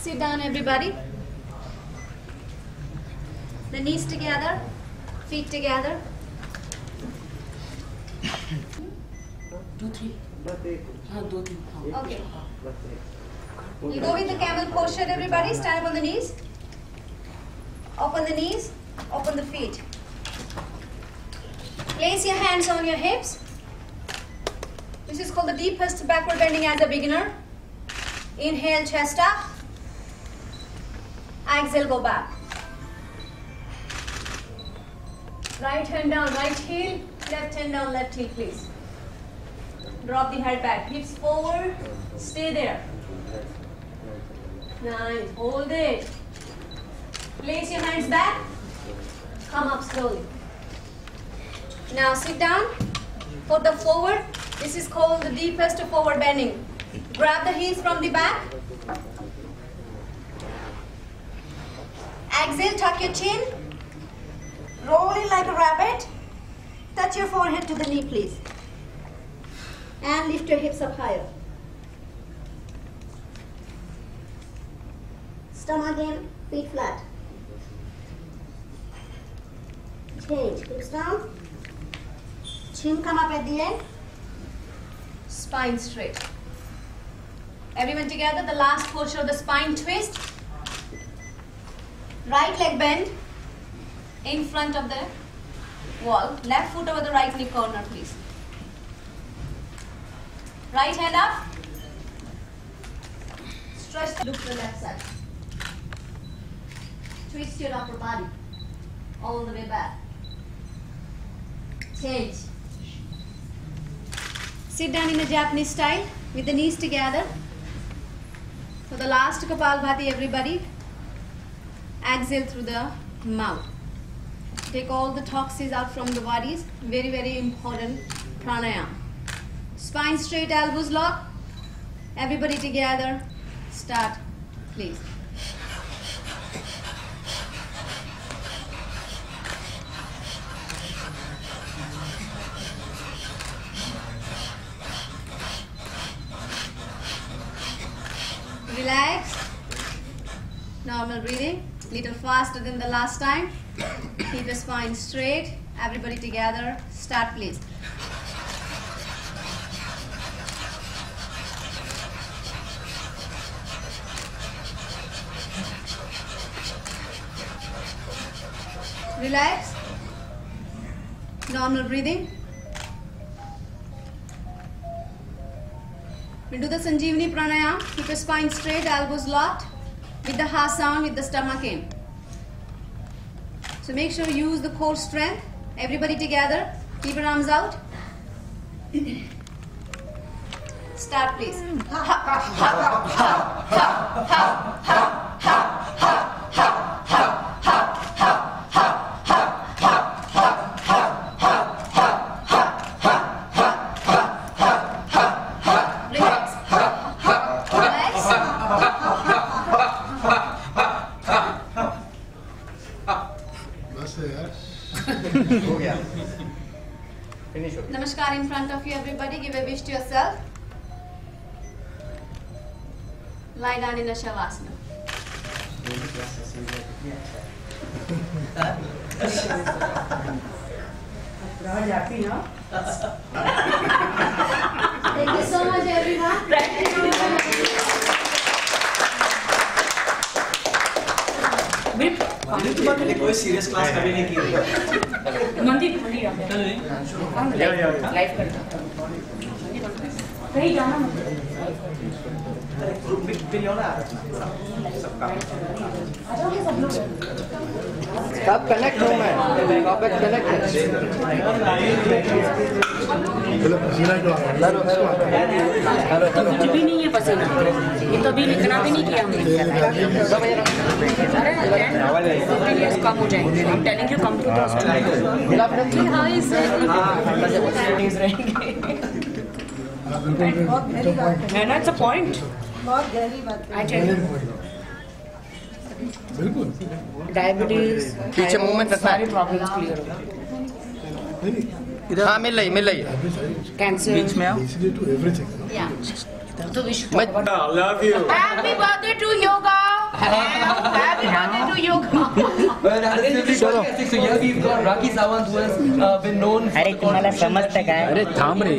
Sit down, everybody. The knees together, feet together. 2, 3. Okay. You go with the camel posture, everybody. Stand up on the knees. Open the knees, open the feet. Place your hands on your hips. This is called the deepest backward bending as a beginner. Inhale, chest up. Exhale, go back. Right hand down, right heel. Left hand down, left heel, please. Drop the head back. Hips forward. Stay there. Nice. Hold it. Place your hands back. Come up slowly. Now sit down. For the forward, this is called the deepest forward bending. Grab the heels from the back. Exhale, tuck your chin. Roll in like a rabbit. Touch your forehead to the knee, please. And lift your hips up higher. Stomach in, feet flat. Change, hips down. Chin come up at the end. Spine straight. Everyone together, the last portion of the spine twist. Right leg bend in front of the wall. Left foot over the right knee corner, please. Right hand up. Stretch the look to the left side. Twist your upper body all the way back. Change. Sit down in a Japanese style with the knees together. For the last Kapalbhati, everybody, exhale through the mouth. Take all the toxins out from the bodies. Very, very important pranayama. Spine straight, elbows locked. Everybody together. Start, please. Relax. Normal breathing. Little faster than the last time. Keep the spine straight. Everybody together. Start, please. Relax. Normal breathing. We do the Sanjeevani pranayama. Keep your spine straight, elbows locked. With the ha sound, with the stomach in. So make sure you use the core strength. Everybody together. Keep your arms out. Start, please. Namaskar in front of you, everybody. Give a wish to yourself. Lie down in a Shavasana. Thank you so much, everyone. मैंने कोई serious class कभी नहीं की। मंदिर live करना कहीं जाना group video ना सबका सब लोग कब कनेक्ट हूँ मैं कब कनेक्ट कुछ भी नहीं है पसीना ये तो अभी इतना भी नहीं किया हमने कम हो जाएंगे हम telling you come to it's a point बहुत गहरी बात है। आई टेल यू बिल्कुल डायबिटीज पीछे मूवमेंट रखना सारी प्रॉब्लम्स क्लियर हो हाँ मिल रही कैंसर बीच में आओ। तो विश मैं I love you. Happy birthday to yoga Happy birthday to Yoga. So here we've got Rakhi Sawant, who has been known. अरे तुम्हाला समजतं काय? अरे थांब रे.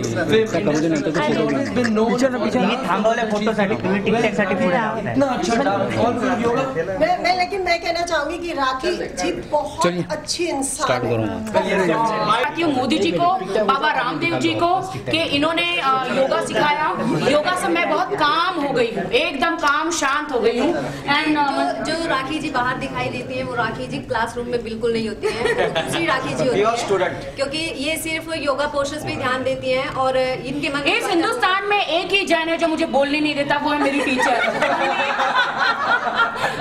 Always been known. तुम्ही थांबवलं फोटोसाठी, तुम्ही टिकटॉकसाठी पुढे लावताय. इतना अच्छा डांस और फिर योगा. लेकिन मैं कहना चाहूंगी कि राखी जी बहुत अच्छी इंसान है। मोदी जी को, बाबा रामदेव जी को कि इन्होंने योगा सिखाया। योगा से मैं बहुत काम हो गई हूँ, एकदम काम शांत हो गई हूँ। एंड जो राखी जी बाहर दिखाई देती है वो राखी जी क्लासरूम में बिल्कुल नहीं होती है, दूसरी राखी जी होती है, क्योंकि ये सिर्फ योगा पोस्टर्स पे ध्यान देती हैं और इनके मन इस हिंदुस्तान में एक ही जैन है जो मुझे बोलने नहीं देता, वो है मेरी टीचर।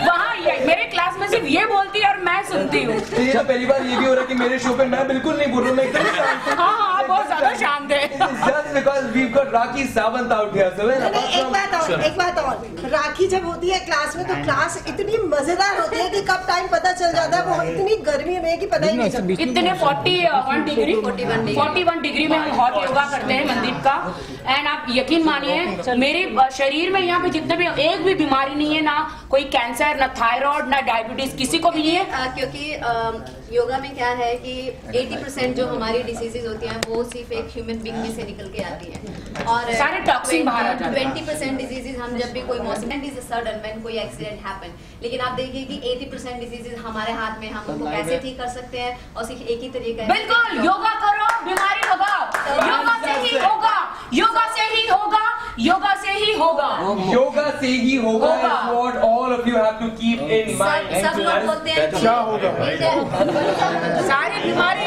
वहाँ मेरे क्लास में सिर्फ ये बोलती है और मैं सुनती हूँ। ये तो पहली बार ये भी हो रहा है कि मेरे शो पे मैं बिल्कुल नहीं बोल रहा हूँ, मैं एकदम शांत हूँ। हाँ हाँ, बहुत ज्यादा शांत है। Just because we've got Rakhi Sawant out here, so एक बात और, राखी जब होती है क्लास में तो क्लास इतनी मजेदार होती है कि कब टाइम पता चल जाता है, वो इतनी गर्मी में कि पता ही नहीं चलता। इतने 41 डिग्री में हम हॉट योगा करते हैं मनदीप का। एंड आप यकीन मानिए मेरे शरीर में यहाँ पे जितने भी एक भी बीमारी नहीं है, ना कोई कैंसर, ना थायराइड, ना डायबिटीज, किसी को भी नहीं है। क्योंकि योगा में क्या है कि 80% जो हमारी डिसीजेज होती हैं वो सिर्फ एक ह्यूमन बीइंग में से निकल के आती है और सारे टॉक्सिन बाहर आ जाते हैं। 20% डिजीजेज हम जब भी कोई मौसम इज सडन व्हेन कोई एक्सीडेंट हैपन, लेकिन आप देखिए कि 80% डिजीजेज हमारे हाथ में, हम उनको कैसे ठीक कर सकते हैं और सिर्फ एक ही तरीका है। बिल्कुल, योगा करो, बीमारी होगा, योगा से ही होगा, योगा से ही होगा, योगा से ही होगा, योगा से ही होगा। What all of you have to keep in mind. सब लोग बोलते हैं क्या होगा, सारी बीमारी।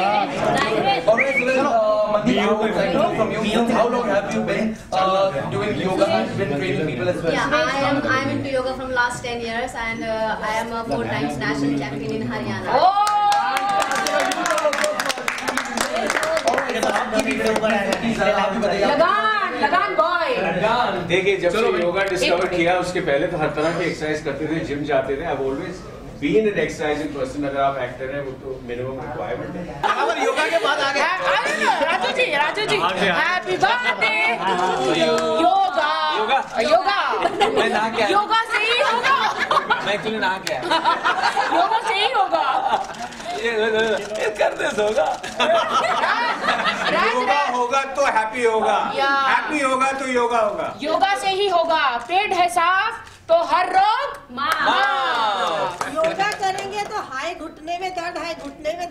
How long have you been doing yoga and been training people as well? Yeah, I am into yoga from last 10 years and I am a 4 times national champion in Haryana. लगान boy. देखिए, जब से yoga discover किया उसके पहले तो हर तरह की एक्सरसाइज करते थे, जिम जाते थे। I've always been an exercising person. अगर आप एक्टर हैं वो तो मिनिमम रिक्वायरमेंट है। और योगा के बाद आगे राजू जी हैप्पी बर्थडे योगा योगा मैं ना क्या योगा से ही होगा, मैं एक्चुअली ना क्या योगा से ही होगा, ये करने से होगा। योगा होगा तो हैप्पी होगा, हैप्पी होगा तो योगा होगा, योगा से ही होगा। पेट है साफ तो हर रोग योगा करेंगे तो हाय घुटने में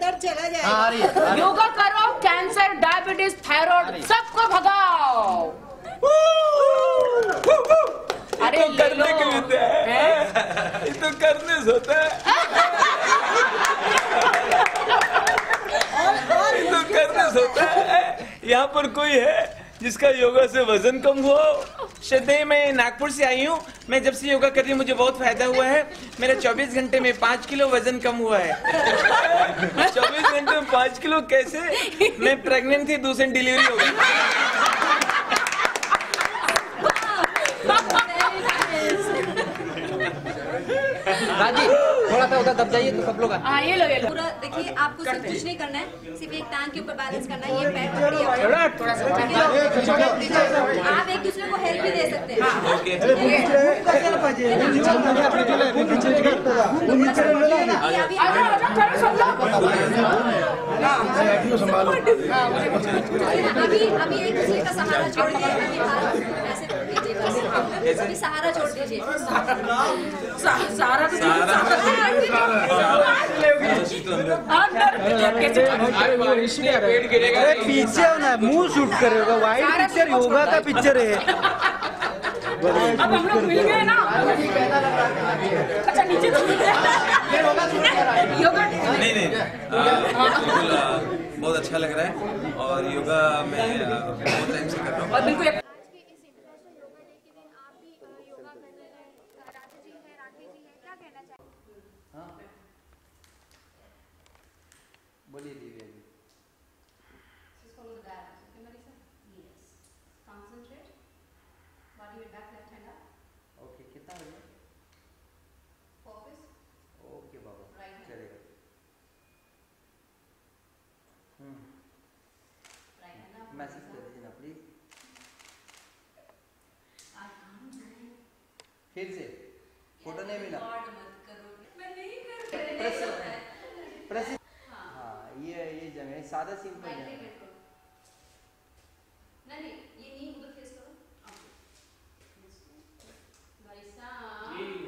दर्द चला जाएगा। योगा करो, कैंसर, डायबिटीज, थायराइड सबको भगाओ। अरे तो करने के लिए है, तो करने से होता है, तो करने से होता है। यहाँ पर कोई है जिसका योगा से वजन कम हुआ? श्रद्धेय, मैं नागपुर से आई हूँ। मैं जब से योगा कर रही हूँ मुझे बहुत फायदा हुआ है। मेरा 24 घंटे में 5 किलो वजन कम हुआ है। 24 घंटे में 5 किलो कैसे? मैं प्रेग्नेंट थी, दूसरी डिलीवरी हो गई। राजी थोड़ा सा उधर दब जाइए तो सब लोग ये लो पूरा देखिए, आपको सिर्फ कुछ नहीं करना है, सिर्फ एक टांग के ऊपर बैलेंस करना है। ये पैर पकड़िए, थोड़ा सा आप एक दूसरे को हेल्प भी दे सकते हैं। अभी एक दूसरे का सहारा छोड़ दीजिए, ऐसे कीजिए बस, अभी सहारा छोड़ दीजिए। सारा अरे पीछे होना, मुंह शूट करेगा। वाइड पिक्चर योगा का पिक्चर है। अब हम लोग मिल गए ना। अच्छा नीचे तो योगा नहीं बिल्कुल बहुत अच्छा लग रहा है और योगा मैं बहुत टाइम से कर रहा हूँ। और बिल्कुल बोलिए दिव्या जी। ओके, कितना हो गया? ओके बाबा, चलेगा। मैसेज कर दीजिए ना प्लीज। फिर से फोटो नहीं मीना हाँ ये जगह सादा सिंपल है। नहीं